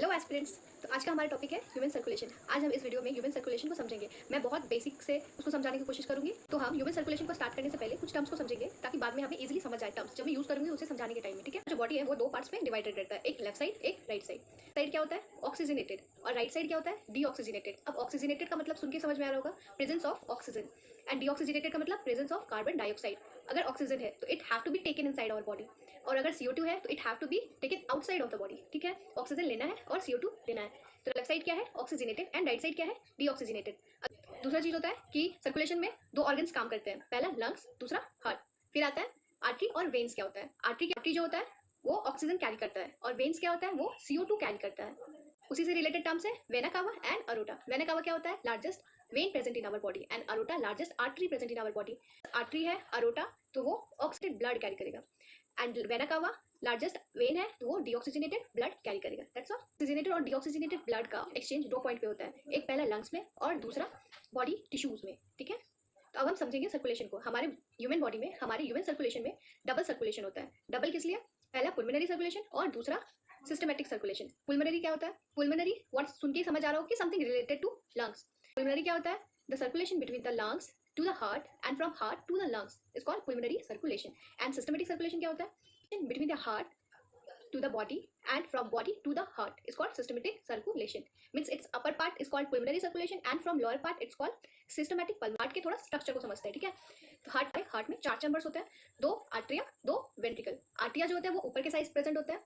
Hello aspirants. तो आज का हमारा टॉपिक है ह्यूमन सर्कुलेशन। आज हम इस वीडियो में ह्यूमन सर्कुलेशन को समझेंगे। मैं बहुत बेसिक से उसको समझाने की कोशिश करूंगी। तो हम ह्यूमन सर्कुलेशन को स्टार्ट करने से पहले कुछ टर्म्स को समझेंगे ताकि बाद में हमें इजीली समझ आए टर्म्स जब मैं यूज करूंगी उसे समझाने के टाइम में। ठीक है, जो बॉडी है वो दो पार्ट्स में डिवाइडेड रहता है, एक लेफ्ट साइड एक राइट साइड। साइड क्या होता है? ऑक्सीजनेटेड। और राइट साइड क्या होता है? डीऑक्सीजनेटेड। अब ऑक्सीजनेटेड का मतलब सुन के समझ में आ रहा होगा, presence of oxygen. And deoxygenated का मतलब प्रेजेंस ऑफ कार्बन डाइऑक्साइड। अगर ऑक्सीजन है तो it have to be taken inside our body, और अगर CO2 है तो it have to be taken outside of the body. ठीक है, ऑक्सीजन लेना है और CO2 लेना है। तो लेफ्ट साइड क्या है? ऑक्सीजनेटेड। एंड राइट साइड क्या है? डीऑक्सीजनेटेड। दूसरा चीज होता है कि सर्कुलेशन में दो ऑर्गन्स काम करते हैं, पहला लंग्स, दूसरा हार्ट। फिर आता है आर्टरी और वेन्स। क्या होता है? आर्टरी जो होता है वो ऑक्सीजन कैरी करता है, और वेन्स क्या होता है? वो CO2 कैरी करता है। उसी से रिलेटेड टर्म्स है vena cava and aorta. Vena cava क्या होता है? Largest vein present in our body, and aorta largest artery present in our body. Artery है अरोटा तो वो ऑक्सीडेड ब्लड कैरी करेगा, and vena cava largest vein है तो वो डीऑक्सीजनेटेड ब्लड कैरी करेगा। That's all. ऑक्सीजनेटेड और डीऑक्सीजनेटेड ब्लड का एक्सचेंज दो पॉइंट पे होता है, एक पहला लंग्स में और दूसरा बॉडी टिश्यूज में। ठीक है, तो अब हम समझेंगे सर्कुलेशन को। हमारे ह्यूमन बॉडी में, हमारे ह्यूमन सर्कुलेशन में डबल सर्कुलेशन होता है। डबल किस लिए? पहला पुल्मोनरी सर्कुलेशन और दूसरा सिस्टमेटिक सर्कुलेशन। पुल्मोनरी क्या होता है? पुल्मोनरी वर्ड सुन के समझ आ रहा हो कि समथिंग रिलेटेड टू लंग्स। पुल्मोनरी क्या होता है? The circulation between the lungs to the heart and from heart to the lungs is called pulmonary circulation. And systematic circulation क्या होता है? Between the heart to the body and from body to the heart is called systematic circulation. Means its upper part is called pulmonary circulation and from lower part it's called systematic pulmonary. Heart के थोड़ा structure को समझते हैं। ठीक है, तो heart में चार चैम्बर्स होते हैं, दो आर्टरिया दो वेंट्रिकल। आर्टरिया जो होता है वो ऊपर के साइड प्रेजेंट होता है